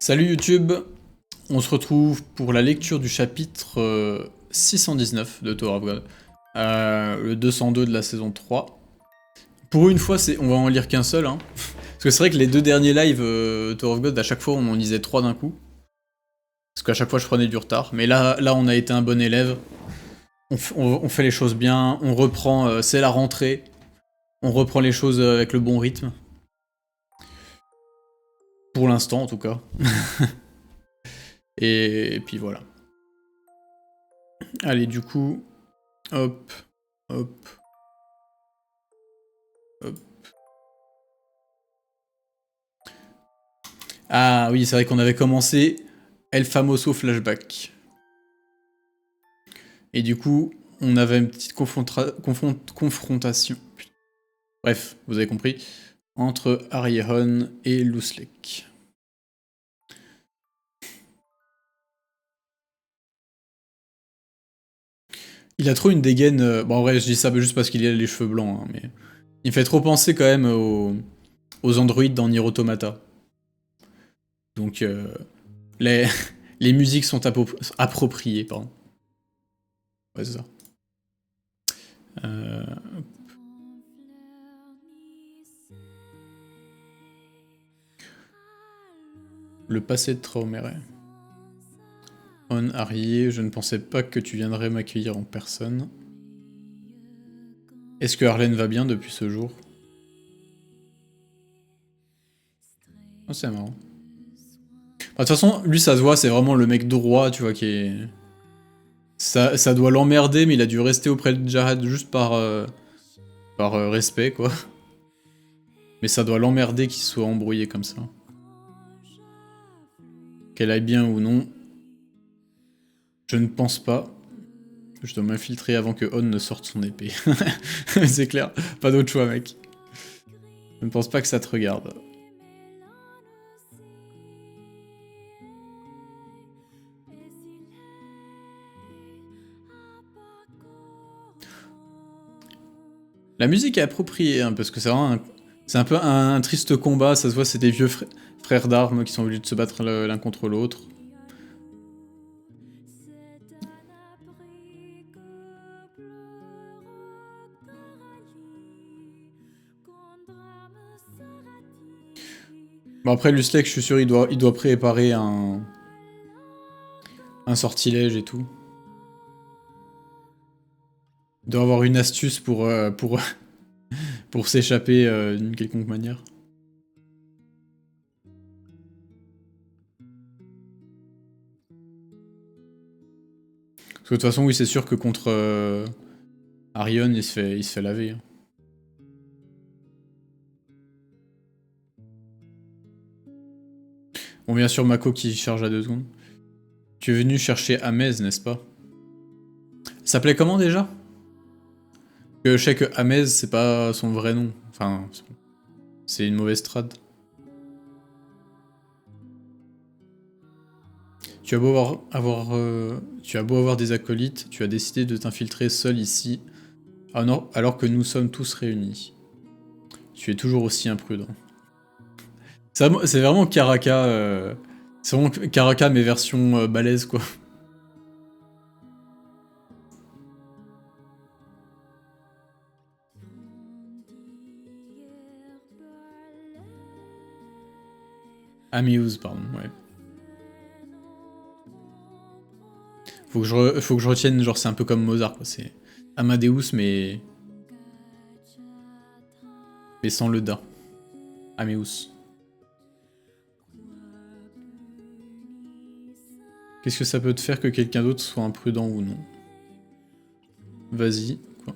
Salut YouTube, on se retrouve pour la lecture du chapitre 619 de Tower of God, le 202 de la saison 3. Pour une fois, on va en lire qu'un seul, hein. Parce que c'est vrai que les deux derniers lives Tower of God, à chaque fois on en lisait 3 d'un coup. Parce qu'à chaque fois je prenais du retard. Mais là on a été un bon élève, on fait les choses bien, on reprend, c'est la rentrée, on reprend les choses avec le bon rythme. Pour l'instant en tout cas. Et puis voilà. Allez, du coup, hop, hop, hop. Ah oui, c'est vrai qu'on avait commencé El Famoso Flashback. Et du coup, on avait une petite confrontation. Bref, vous avez compris. Entre Ariehon et Luslek. Il a trop une dégaine... Bon, en vrai, je dis ça juste parce qu'il a les cheveux blancs, hein, mais... Il fait trop penser quand même aux androïdes dans Nier Automata. Donc, les... les musiques sont appropriées, pardon. Ouais, c'est ça. Le passé de Traumere. On Arié, je ne pensais pas que tu viendrais m'accueillir en personne. Est-ce que Arlène va bien depuis ce jour? Oh, c'est marrant. De toute façon, lui, ça se voit, c'est vraiment le mec droit, tu vois, qui est... Ça doit l'emmerder, mais il a dû rester auprès de Jahad juste par respect, quoi. Mais ça doit l'emmerder qu'il soit embrouillé comme ça. Qu'elle aille bien ou non, je ne pense pas. Je dois m'infiltrer avant que On ne sorte son épée. C'est clair, pas d'autre choix, mec. Je ne pense pas que ça te regarde. La musique est appropriée, hein, parce que c'est vraiment c'est un peu un triste combat, ça se voit, c'est des vieux frères d'armes qui sont obligés de se battre l'un contre l'autre. Bon après, Luslek, je suis sûr, il doit préparer un sortilège et tout. Il doit avoir une astuce pour s'échapper d'une quelconque manière. Parce que de toute façon, oui, c'est sûr que contre Arion, il se fait laver. Hein. Bon, bien sûr, Mako qui charge à 2 secondes. Tu es venu chercher Amez, n'est-ce pas? Ça s'appelait comment déjà? Je sais que Amez, c'est pas son vrai nom. Enfin, c'est une mauvaise trad. Tu as beau tu as beau avoir des acolytes, tu as décidé de t'infiltrer seul ici, alors que nous sommes tous réunis. Tu es toujours aussi imprudent. C'est vraiment Karaka. C'est vraiment Karaka, mais version balèze, quoi. Amuse, pardon, ouais. Faut que je retienne, genre, c'est un peu comme Mozart, quoi. C'est Amadeus, mais sans le da. Ameus. Qu'est-ce que ça peut te faire que quelqu'un d'autre soit imprudent ou non? Vas-y, quoi.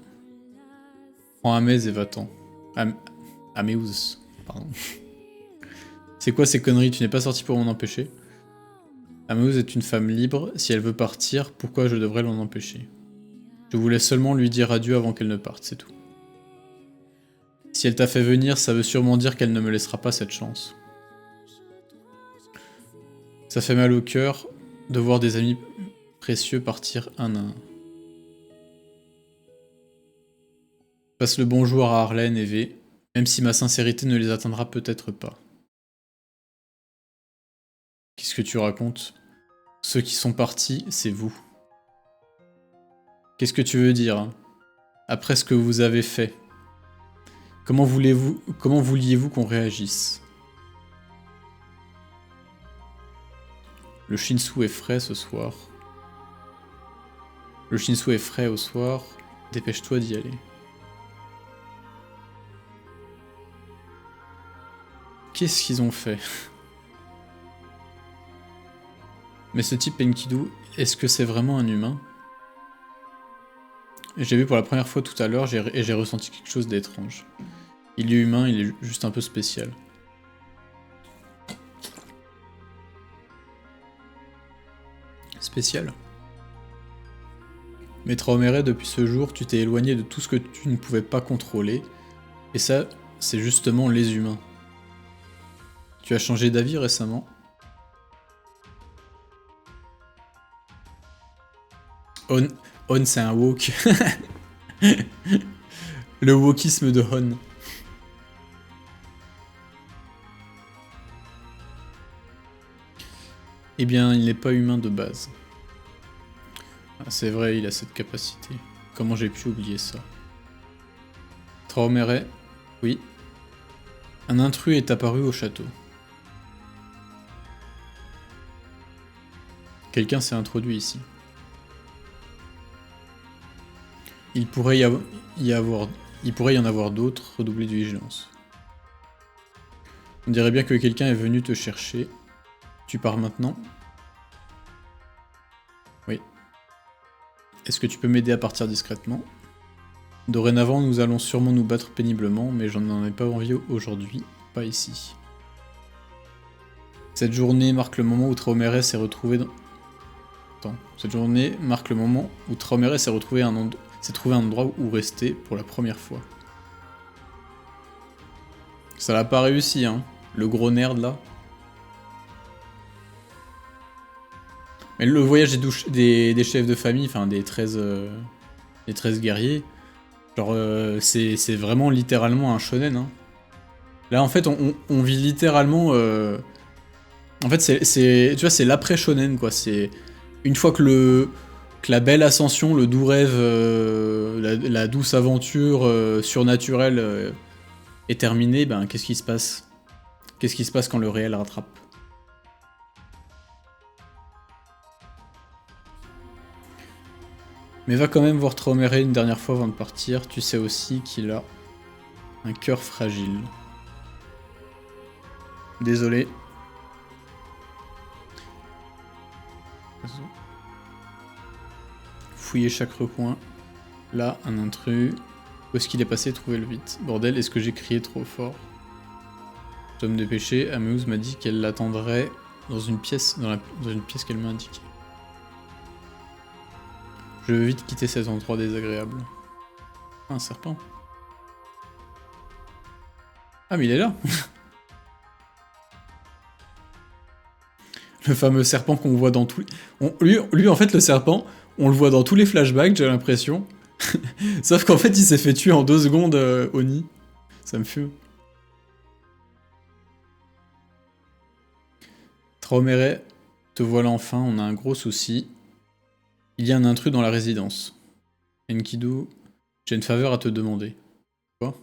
Prends Amez et va-t'en. Ameus, pardon. C'est quoi ces conneries? Tu n'es pas sorti pour m'en empêcher? Ameuse est une femme libre. Si elle veut partir, pourquoi je devrais l'en empêcher? Je voulais seulement lui dire adieu avant qu'elle ne parte, c'est tout. Si elle t'a fait venir, ça veut sûrement dire qu'elle ne me laissera pas cette chance. Ça fait mal au cœur de voir des amis précieux partir un à un. Passe le bonjour à Arlène et V, même si ma sincérité ne les atteindra peut-être pas. Qu'est-ce que tu racontes? Ceux qui sont partis, c'est vous. Qu'est-ce que tu veux dire, hein? Après ce que vous avez fait, comment vouliez-vous qu'on réagisse? Le Shinsu est frais ce soir. Le Shinsu est frais au soir. Dépêche-toi d'y aller. Qu'est-ce qu'ils ont fait? Mais ce type Enkidu, est-ce que c'est vraiment un humain? J'ai vu pour la première fois tout à l'heure et j'ai ressenti quelque chose d'étrange. Il est humain, il est juste un peu spécial. Spécial. Mais Traoré, depuis ce jour, tu t'es éloigné de tout ce que tu ne pouvais pas contrôler. Et ça, c'est justement les humains. Tu as changé d'avis récemment? On, c'est un woke. Le wokisme de Hon. Eh bien, il n'est pas humain de base. Ah, c'est vrai, il a cette capacité. Comment j'ai pu oublier ça? Traoré, oui. Un intrus est apparu au château. Quelqu'un s'est introduit ici. Il pourrait y en avoir d'autres, redoubler de vigilance. On dirait bien que quelqu'un est venu te chercher. Tu pars maintenant? Oui. Est-ce que tu peux m'aider à partir discrètement? Dorénavant, nous allons sûrement nous battre péniblement, mais j'en ai pas envie aujourd'hui, pas ici. Cette journée marque le moment où Traoré s'est retrouvé dans... Attends. Cette journée marque le moment où Traoré s'est trouvé un endroit où rester pour la première fois. Ça l'a pas réussi, hein. Le gros nerd, là. Mais le voyage des chefs de famille, enfin des 13 guerriers, genre c'est vraiment littéralement un shonen. Hein. Là en fait on vit littéralement... En fait tu vois c'est l'après shonen quoi, c'est une fois que la belle ascension, le doux rêve, la douce aventure surnaturelle est terminée, ben qu'est-ce qui se passe? Qu'est-ce qui se passe quand le réel rattrape? Mais va quand même voir Traoré une dernière fois avant de partir, tu sais aussi qu'il a un cœur fragile. Désolé. Fouiller chaque recoin. Là, un intrus. Où est-ce qu'il est passé? Trouvez-le vite. Bordel, est-ce que j'ai crié trop fort? Je dois me dépêcher. Ameuse m'a dit qu'elle l'attendrait dans une pièce, dans une pièce qu'elle m'a indiquée. Je veux vite quitter cet endroit désagréable. Ah, un serpent. Ah, mais il est là. Le fameux serpent qu'on voit dans tous les... Lui, en fait, le serpent, on le voit dans tous les flashbacks, j'ai l'impression. Sauf qu'en fait, il s'est fait tuer en 2 secondes, Oni. Ça me fume. Traoré, te voilà enfin, on a un gros souci. Il y a un intrus dans la résidence. Enkidu, j'ai une faveur à te demander. Quoi?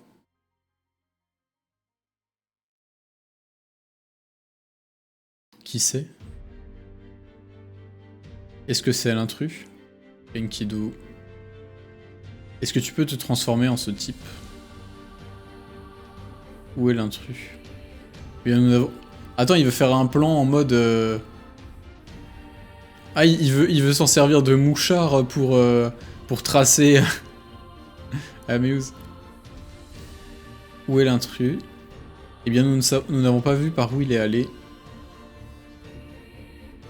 Qui c'est? Est-ce que c'est l'intrus? Enkidu. Est-ce que tu peux te transformer en ce type? Où est l'intrus? Bien, nous avons... Attends, il veut faire un plan en mode... Ah, il veut s'en servir de mouchard pour tracer... Amuse. Où est l'intrus? Eh bien, nous n'avons pas vu par où il est allé.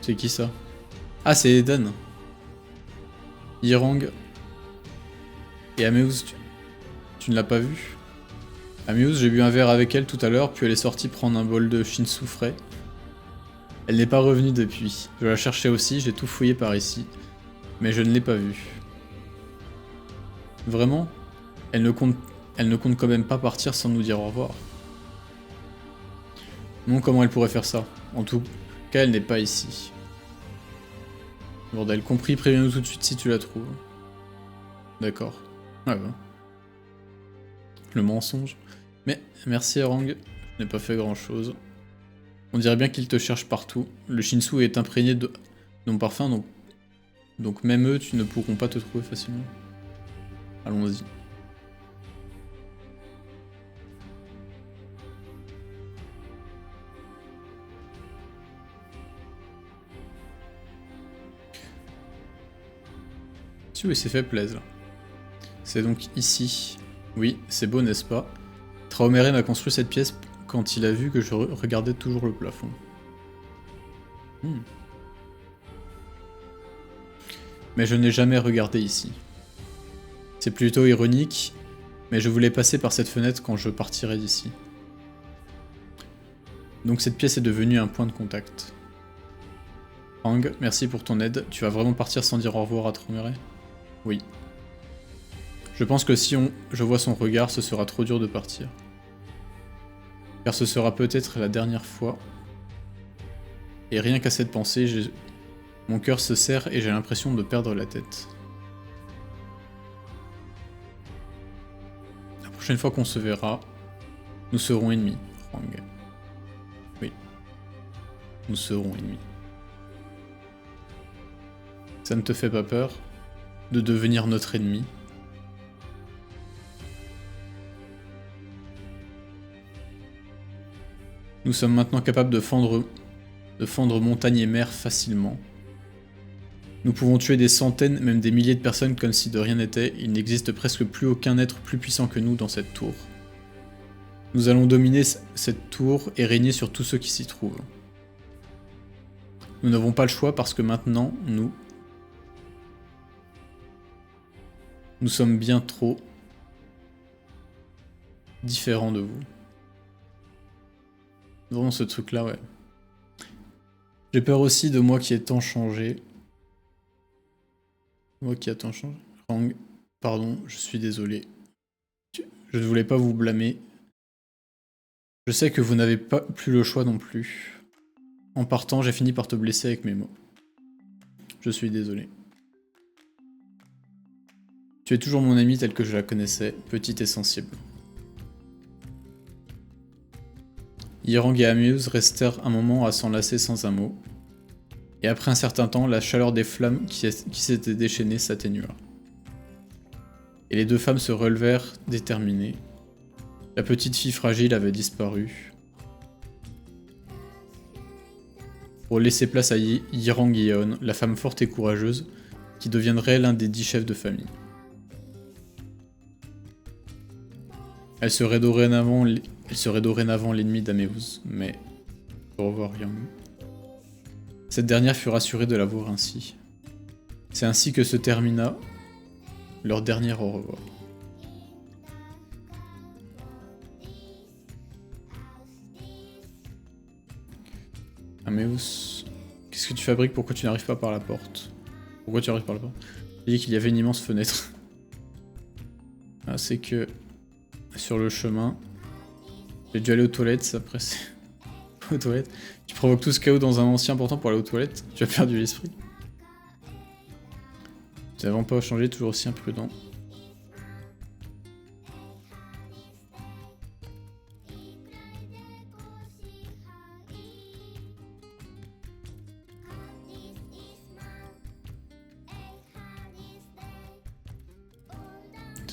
C'est qui ça? Ah, c'est Eden. Yirang. Et Amuse, tu ne l'as pas vu? Amuse, j'ai bu un verre avec elle tout à l'heure, puis elle est sortie prendre un bol de Shinsu frais. Elle n'est pas revenue depuis. Je la cherchais aussi, j'ai tout fouillé par ici. Mais je ne l'ai pas vue. Vraiment? Elle ne compte quand même pas partir sans nous dire au revoir. Non, comment elle pourrait faire ça? En tout cas, elle n'est pas ici. Bordel, compris, préviens-nous tout de suite si tu la trouves. D'accord. Ouais, bah. Le mensonge. Mais, merci Erang, je n'ai pas fait grand-chose. On dirait bien qu'il te cherche partout. Le Shinsu est imprégné de ton parfum, donc même eux, tu ne pourront pas te trouver facilement. Allons-y. Si oui, c'est fait plaisir. C'est donc ici. Oui, c'est beau, n'est-ce pas? Traomere m'a construit cette pièce quand il a vu que je regardais toujours le plafond. Mais je n'ai jamais regardé ici. C'est plutôt ironique, mais je voulais passer par cette fenêtre quand je partirai d'ici. Donc cette pièce est devenue un point de contact. Hang, merci pour ton aide. Tu vas vraiment partir sans dire au revoir à Traomere? Oui. Je pense que si je vois son regard, ce sera trop dur de partir. Car ce sera peut-être la dernière fois. Et rien qu'à cette pensée, mon cœur se serre et j'ai l'impression de perdre la tête. La prochaine fois qu'on se verra, nous serons ennemis, Hang. Oui. Nous serons ennemis. Ça ne te fait pas peur de devenir notre ennemi? Nous sommes maintenant capables de fendre montagnes et mers facilement. Nous pouvons tuer des centaines, même des milliers de personnes comme si de rien n'était. Il n'existe presque plus aucun être plus puissant que nous dans cette tour. Nous allons dominer cette tour et régner sur tous ceux qui s'y trouvent. Nous n'avons pas le choix parce que maintenant, nous sommes bien trop différents de vous. Vraiment ce truc-là, ouais. J'ai peur aussi de moi qui ai tant changé. Moi qui ai tant changé. Hang, pardon, je suis désolé. Je ne voulais pas vous blâmer. Je sais que vous n'avez pas plus le choix non plus. En partant, j'ai fini par te blesser avec mes mots. Je suis désolé. Tu es toujours mon amie telle que je la connaissais, petite et sensible. Hwoarang et Amuse restèrent un moment à s'enlacer sans un mot, et après un certain temps, la chaleur des flammes qui s'étaient déchaînées s'atténua. Et les deux femmes se relevèrent déterminées. La petite fille fragile avait disparu. Pour laisser place à Hwoarang Yeon, la femme forte et courageuse, qui deviendrait l'un des 10 chefs de famille. Elle serait dorénavant l'ennemi d'Améouz, mais au revoir Yang. Cette dernière fut rassurée de la voir ainsi. C'est ainsi que se termina leur dernier au revoir. Améouz, qu'est-ce que tu fabriques? Pourquoi tu n'arrives pas par la porte? Pourquoi tu arrives par la porte? J'ai dit qu'il y avait une immense fenêtre. Ah, c'est que sur le chemin, j'ai dû aller aux toilettes, après c'est... aux toilettes. Tu provoques tout ce chaos dans un ancien portant pour aller aux toilettes. Tu as perdu l'esprit. Tu n'as vraiment pas changé, toujours aussi imprudent.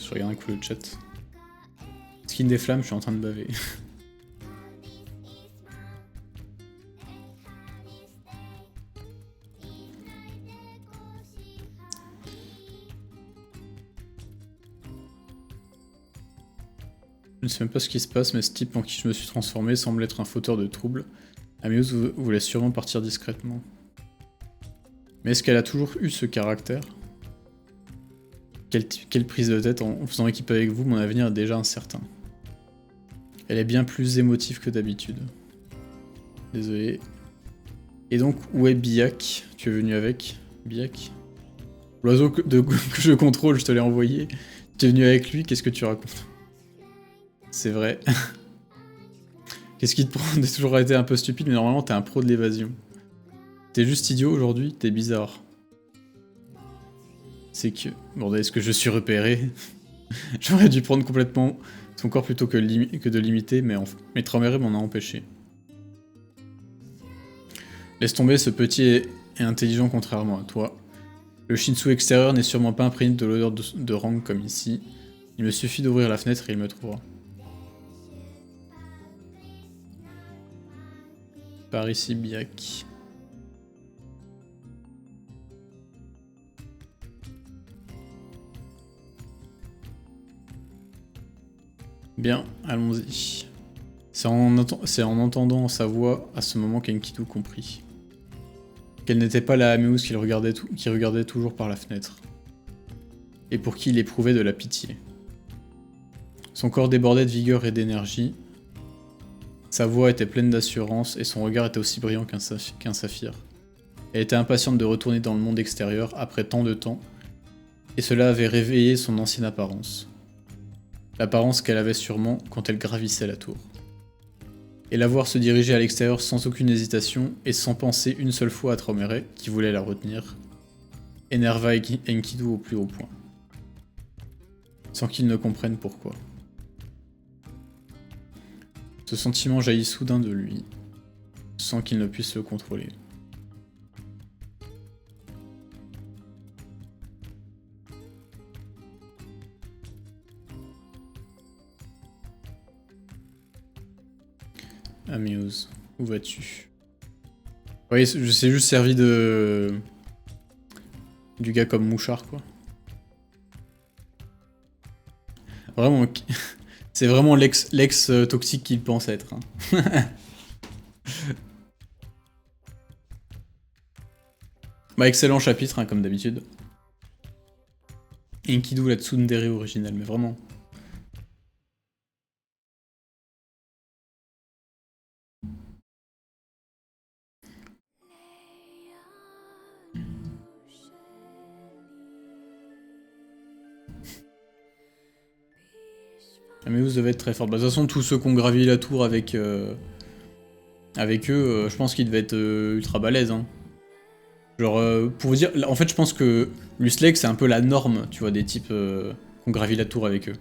Je regarde un coup le chat. Skin des flammes, je suis en train de baver. Je ne sais même pas ce qui se passe, mais ce type en qui je me suis transformé semble être un fauteur de troubles. Amuse voulait sûrement partir discrètement. Mais est-ce qu'elle a toujours eu ce caractère? Quelle prise de tête, en faisant équipe avec vous, mon avenir est déjà incertain. Elle est bien plus émotive que d'habitude. Désolé. Et donc, où est Biak? Tu es venu avec Biak? L'oiseau que je contrôle, je te l'ai envoyé. Tu es venu avec lui, qu'est-ce que tu racontes? C'est vrai. Qu'est-ce qui te prend de toujours été un peu stupide, mais normalement t'es un pro de l'évasion. T'es juste idiot aujourd'hui, t'es bizarre. C'est que... Bon, est-ce que je suis repéré? J'aurais dû prendre complètement son corps plutôt que, de l'imiter, mais Traumeré m'en a empêché. Laisse tomber, ce petit est intelligent contrairement à toi. Le Shinsu extérieur n'est sûrement pas imprégné de l'odeur de Rang comme ici. Il me suffit d'ouvrir la fenêtre et il me trouvera. Par ici, Biak. Bien, allons-y. C'est en entendant sa voix à ce moment qu'Enkidu comprit qu'elle n'était pas la Ameus qui regardait toujours par la fenêtre, et pour qui il éprouvait de la pitié. Son corps débordait de vigueur et d'énergie, sa voix était pleine d'assurance et son regard était aussi brillant qu'un saphir. Elle était impatiente de retourner dans le monde extérieur après tant de temps, et cela avait réveillé son ancienne apparence. L'apparence qu'elle avait sûrement quand elle gravissait la tour. Et la voir se diriger à l'extérieur sans aucune hésitation et sans penser une seule fois à Traumeré, qui voulait la retenir, énerva Enkidu au plus haut point. Sans qu'il ne comprenne pourquoi. Ce sentiment jaillit soudain de lui, sans qu'il ne puisse le contrôler. Amuse, où vas-tu? Oui, je sais juste servi de... du gars comme mouchard, quoi. Vraiment, c'est vraiment l'ex toxique qu'il pense être. Hein. Bah, excellent chapitre, hein, comme d'habitude. Enkidu, la tsundere originale, mais vraiment. Ameus devait être très fort. Bah, de toute façon, tous ceux qui ont gravi la tour avec eux, je pense qu'ils devaient être ultra balèzes. Hein. Genre, pour vous dire, en fait, je pense que Lusleg, c'est un peu la norme, tu vois, des types qui ont gravi la tour avec eux.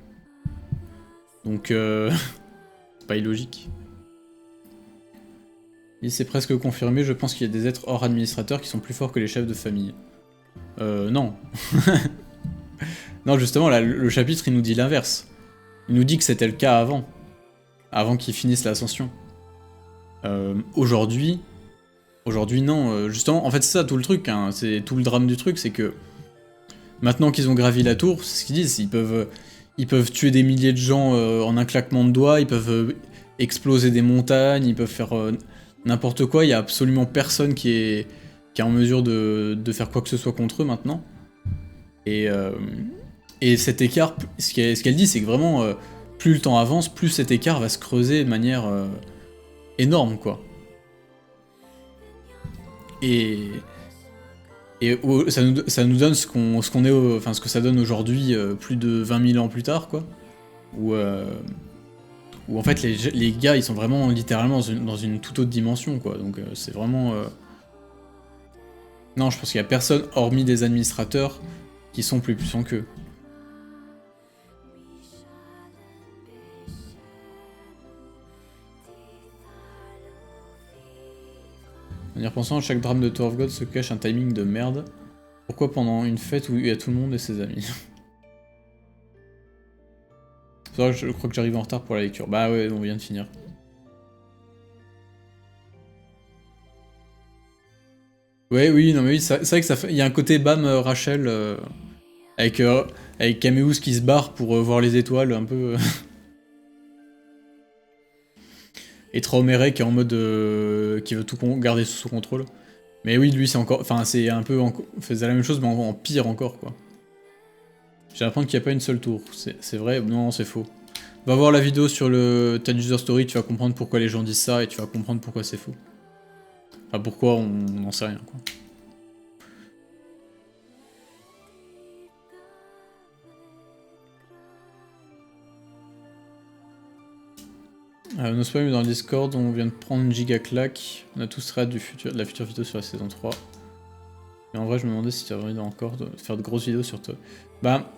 Donc, c'est pas illogique. Et c'est presque confirmé, je pense qu'il y a des êtres hors administrateurs qui sont plus forts que les chefs de famille. Non. Non, justement, là, le chapitre, il nous dit l'inverse. Il nous dit que c'était le cas avant. Avant qu'ils finissent l'ascension. Aujourd'hui, non. Justement, en fait, c'est ça tout le truc. Hein. C'est tout le drame du truc, c'est que maintenant qu'ils ont gravi la tour, c'est ce qu'ils disent. Ils peuvent tuer des milliers de gens en un claquement de doigts. Ils peuvent exploser des montagnes. Ils peuvent faire n'importe quoi. Il y a absolument personne qui est en mesure de faire quoi que ce soit contre eux maintenant. Et cet écart, ce qu'elle dit, c'est que vraiment, plus le temps avance, plus cet écart va se creuser de manière énorme, quoi. Et ça nous donne ce qu'on est, enfin ce que ça donne aujourd'hui, plus de 20 000 ans plus tard, quoi. Où en fait les gars, ils sont vraiment littéralement dans une toute autre dimension, quoi. Donc c'est vraiment... Non, je pense qu'il y a personne, hormis des administrateurs, qui sont plus puissants qu'eux. En y repensant, chaque drame de Tower of God se cache un timing de merde. Pourquoi pendant une fête où il y a tout le monde et ses amis? C'est vrai que je crois que j'arrive en retard pour la lecture. Bah ouais, on vient de finir. Ouais, oui, non mais oui, c'est vrai que ça fait... Il y a un côté Bam Rachel avec Cameus qui se barre pour voir les étoiles un peu. Et Traumeré qui est en mode qui veut tout garder sous son contrôle. Mais oui, lui c'est encore, enfin c'est un peu, faisait la même chose mais en pire encore quoi. J'ai l'impression qu'il n'y a pas une seule tour. C'est vrai? Non, c'est faux. Va voir la vidéo sur le TED User Story, tu vas comprendre pourquoi les gens disent ça et tu vas comprendre pourquoi c'est faux. Enfin pourquoi on n'en sait rien quoi. Nos spams dans le Discord, on vient de prendre une giga claque. On a tous hâte de la future vidéo sur la saison 3. Et en vrai, je me demandais si tu avais envie encore de faire de grosses vidéos sur toi. Bah,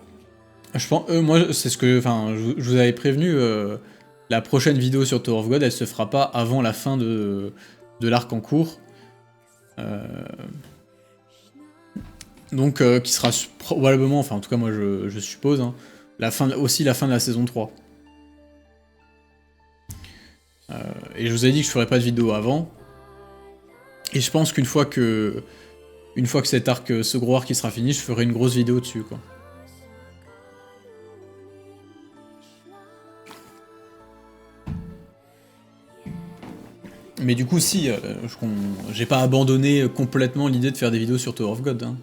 je pense, moi, c'est ce que, enfin, je vous avais prévenu. La prochaine vidéo sur Tower of God, elle se fera pas avant la fin de l'arc en cours. Donc, qui sera probablement, enfin, en tout cas, moi, je suppose, hein, aussi la fin de la saison 3. Et je vous ai dit que je ferais pas de vidéo avant. Et je pense qu'une fois que cet arc, ce gros arc qui sera fini, je ferai une grosse vidéo dessus, quoi. Mais du coup, si, j'ai pas abandonné complètement l'idée de faire des vidéos sur Tower of God. Hein.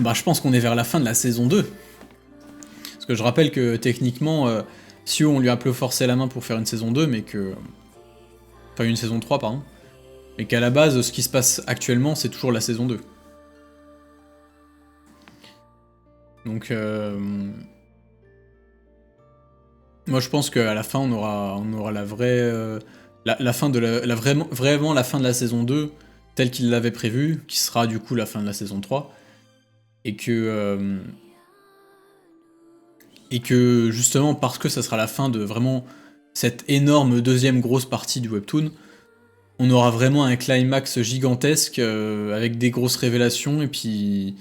Bah, je pense qu'on est vers la fin de la saison 2. Parce que je rappelle que techniquement, Sio, on lui a un peu forcé la main pour faire une saison 2, mais que... Enfin, une saison 3, pardon. Mais qu'à la base, ce qui se passe actuellement, c'est toujours la saison 2. Donc... Moi, je pense qu'à la fin, on aura la vraie... la fin de vraiment la fin de la saison 2, telle qu'il l'avait prévu, qui sera du coup la fin de la saison 3. Et que justement, parce que ça sera la fin de vraiment cette énorme deuxième grosse partie du webtoon, on aura vraiment un climax gigantesque avec des grosses révélations et puis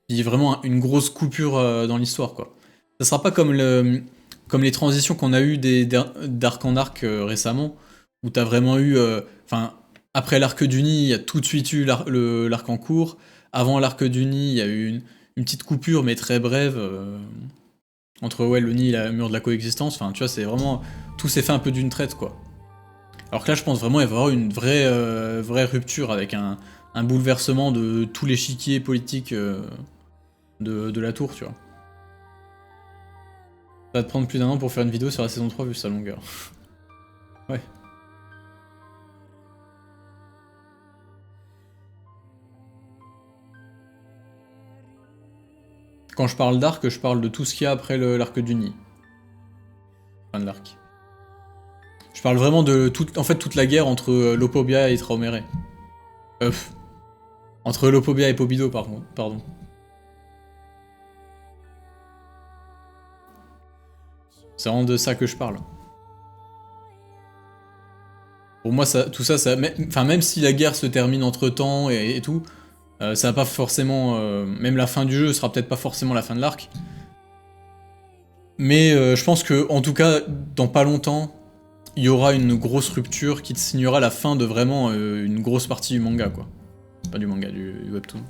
vraiment une grosse coupure dans l'histoire, quoi. Ça sera pas comme les transitions qu'on a eu d'arc en arc récemment, où t'as vraiment eu... Enfin, après l'arc du Nid, il y a tout de suite eu l'arc en cours. Avant l'arc du Nid, il y a eu une petite coupure, mais très brève, entre le Nid et le mur de la coexistence. Enfin, tu vois, c'est vraiment... Tout s'est fait un peu d'une traite, quoi. Alors que là, je pense vraiment qu'il va y avoir une vraie rupture, avec un bouleversement de tout l'échiquier politique de la tour, tu vois. Ça va te prendre plus d'1 an pour faire une vidéo sur la saison 3 vu sa longueur. Ouais. Quand je parle d'arc, je parle de tout ce qu'il y a après l'arc du Nid. Fin de l'arc. Je parle vraiment de toute la guerre entre Lopobia et Traumere. Entre Lopobia et Pobido, pardon. C'est vraiment de ça que je parle. Pour moi, tout ça, même si la guerre se termine entre temps et tout, ça va pas forcément... même la fin du jeu sera peut-être pas forcément la fin de l'arc. Mais je pense que, en tout cas, dans pas longtemps, il y aura une grosse rupture qui te signera la fin de vraiment une grosse partie du manga, quoi. Pas du manga, du webtoon.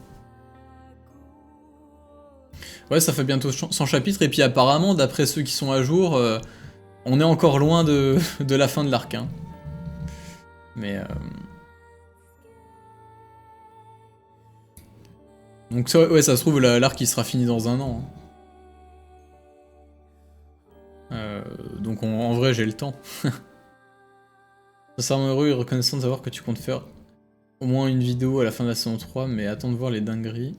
Ouais, ça fait bientôt 100 chapitres, et puis apparemment, d'après ceux qui sont à jour, on est encore loin de la fin de l'arc. Hein. Mais... Donc ouais, ça se trouve, l'arc il sera fini dans 1 an. Hein. Donc en vrai, j'ai le temps. Sincèrement heureux et reconnaissant de savoir que tu comptes faire au moins une vidéo à la fin de la saison 3, mais attends de voir les dingueries.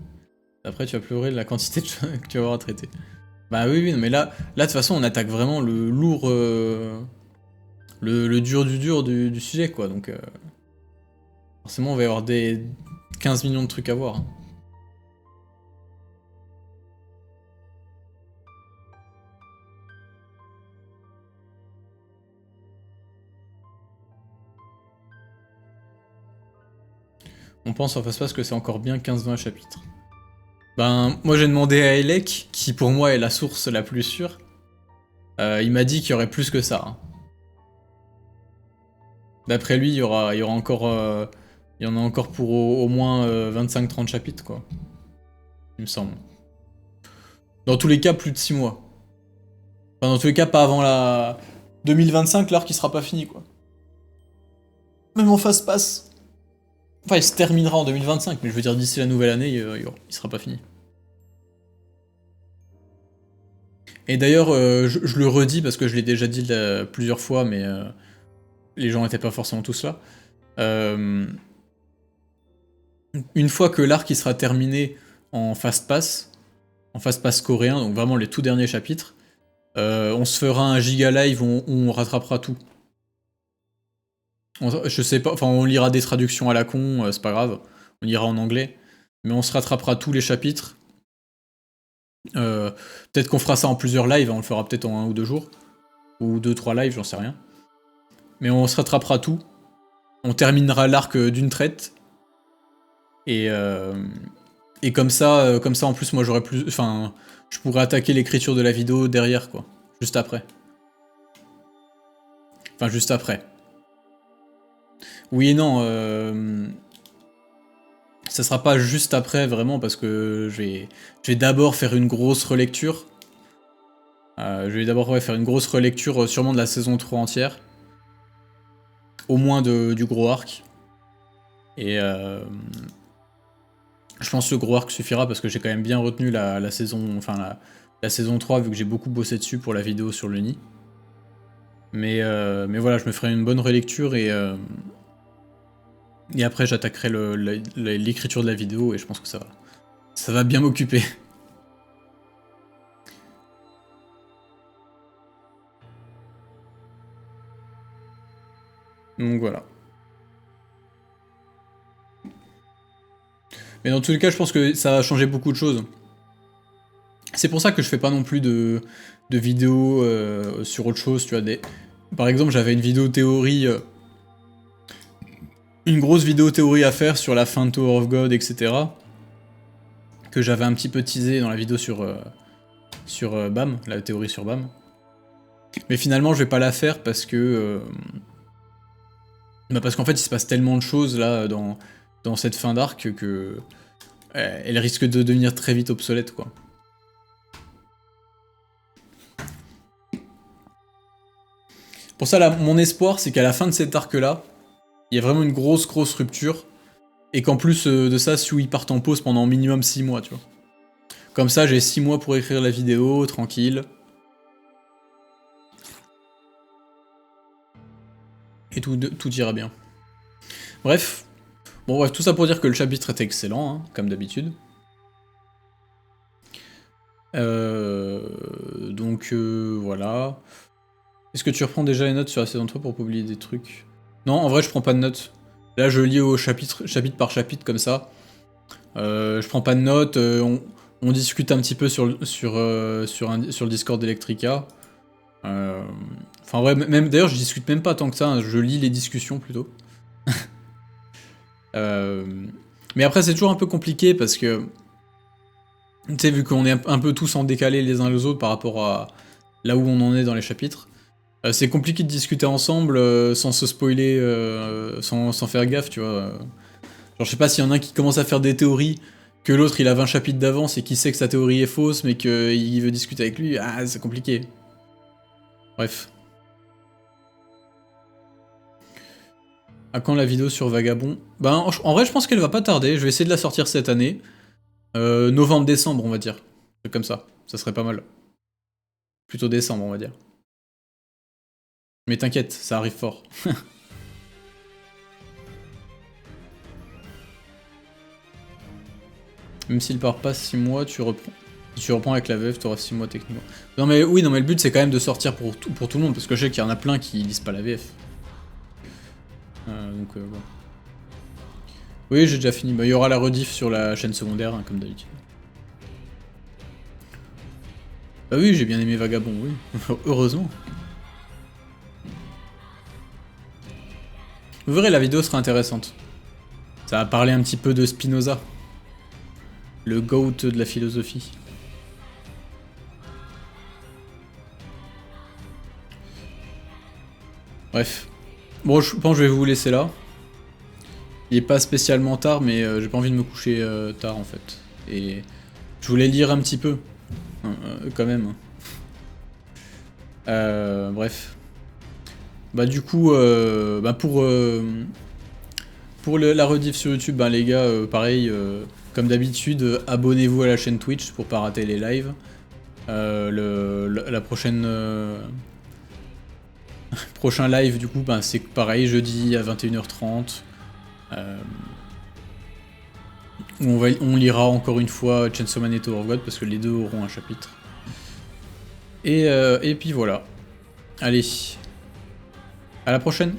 Après, tu vas pleurer de la quantité de choses que tu vas avoir à traiter. Bah oui, non, mais là, de toute façon, on attaque vraiment le lourd... le dur du dur du sujet, quoi. Donc, forcément, on va y avoir des 15 millions de trucs à voir. Hein. On pense en face que c'est encore bien 15-20 chapitres. Ben, moi j'ai demandé à Elec, qui pour moi est la source la plus sûre. Il m'a dit qu'il y aurait plus que ça. Hein. D'après lui, il y aura encore... il y en a encore pour au moins 25-30 chapitres, quoi. Il me semble. Dans tous les cas, plus de 6 mois. Enfin, dans tous les cas, pas avant la... 2025, l'arc il sera pas fini, quoi. Même en phase passe. Enfin, il se terminera en 2025, mais je veux dire, d'ici la nouvelle année, il sera pas fini. Et d'ailleurs, je le redis parce que je l'ai déjà dit plusieurs fois, mais les gens n'étaient pas forcément tous là. Une fois que l'arc il sera terminé en fast pass coréen, donc vraiment les tout derniers chapitres, On se fera un giga live où on rattrapera tout. Je sais pas, enfin on lira des traductions à la con, c'est pas grave. On ira en anglais. Mais on se rattrapera tous les chapitres. Peut-être qu'on fera ça en plusieurs lives, on le fera peut-être en 1 ou 2 jours. Ou 2-3 lives, j'en sais rien. Mais on se rattrapera tout. On terminera l'arc d'une traite. Et comme ça en plus, moi j'aurais plus... Enfin, je pourrais attaquer l'écriture de la vidéo derrière, quoi. Juste après. Enfin, juste après. Oui et non, ça sera pas juste après, vraiment, parce que je vais d'abord faire une grosse relecture. Je vais d'abord faire une grosse relecture, sûrement de la saison 3 entière. Au moins du gros arc. Et je pense que le gros arc suffira, parce que j'ai quand même bien retenu la saison... Enfin, la saison 3, vu que j'ai beaucoup bossé dessus pour la vidéo sur le nid. Mais voilà, je me ferai une bonne relecture et après j'attaquerai l'écriture de la vidéo et je pense que ça va bien m'occuper. Donc voilà. Mais dans tous les cas, je pense que ça va changer beaucoup de choses. C'est pour ça que je fais pas non plus de vidéos sur autre chose, tu vois. Par exemple, j'avais une vidéo théorie... une grosse vidéo théorie à faire sur la fin de Tower of God, etc. Que j'avais un petit peu teasé dans la vidéo sur BAM, la théorie sur BAM. Mais finalement, je vais pas la faire parce que... parce qu'en fait, il se passe tellement de choses là dans cette fin d'arc que... elle risque de devenir très vite obsolète, quoi. Pour ça, là, mon espoir, c'est qu'à la fin de cet arc-là, il y a vraiment une grosse rupture, et qu'en plus de ça, Sui parte en pause pendant minimum 6 mois, tu vois. Comme ça, j'ai 6 mois pour écrire la vidéo, tranquille. Et tout ira bien. Bref. Bon, bref, tout ça pour dire que le chapitre est excellent, hein, comme d'habitude. Donc, voilà. Est-ce que tu reprends déjà les notes sur la saison 3 pour pas oublier des trucs? Non, en vrai, je prends pas de notes. Là, je lis au chapitre par chapitre, comme ça. Je prends pas de notes, on discute un petit peu sur le Discord d'Electrica. Enfin, ouais, même d'ailleurs, je discute même pas tant que ça, hein, je lis les discussions plutôt. Mais après, c'est toujours un peu compliqué parce que, tu sais, vu qu'on est un peu tous en décalé les uns les autres par rapport à là où on en est dans les chapitres, c'est compliqué de discuter ensemble sans se spoiler, sans faire gaffe, tu vois. Genre, je sais pas s'il y en a un qui commence à faire des théories, que l'autre il a 20 chapitres d'avance et qui sait que sa théorie est fausse, mais qu'il veut discuter avec lui, ah, c'est compliqué. Bref. À quand la vidéo sur Vagabond? Ben, en vrai, je pense qu'elle va pas tarder, je vais essayer de la sortir cette année. Novembre-décembre, on va dire. C'est comme ça serait pas mal. Plutôt décembre, on va dire. Mais t'inquiète, ça arrive fort. Même s'il part pas 6 mois, tu reprends. Si tu reprends avec la VF, t'auras 6 mois techniquement. Non mais oui, non mais le but c'est quand même de sortir pour tout le monde, parce que je sais qu'il y en a plein qui lisent pas la VF. Donc bon. Oui, j'ai déjà fini. Bah, il y aura la rediff sur la chaîne secondaire, hein, comme d'habitude. Bah oui, j'ai bien aimé Vagabond, oui. Heureusement. Vous verrez, la vidéo sera intéressante. Ça va parler un petit peu de Spinoza. Le GOAT de la philosophie. Bref. Bon, je pense que je vais vous laisser là. Il est pas spécialement tard, mais j'ai pas envie de me coucher tard en fait. Et je voulais lire un petit peu, quand même. Bref. Bah du coup, pour la rediff sur YouTube, bah, les gars, pareil, comme d'habitude, abonnez-vous à la chaîne Twitch pour pas rater les lives. La prochaine... prochain live, du coup, bah, c'est pareil, jeudi à 21h30. On lira encore une fois Chainsaw Man et Tower of God, parce que les deux auront un chapitre. Et puis voilà. Allez. À la prochaine.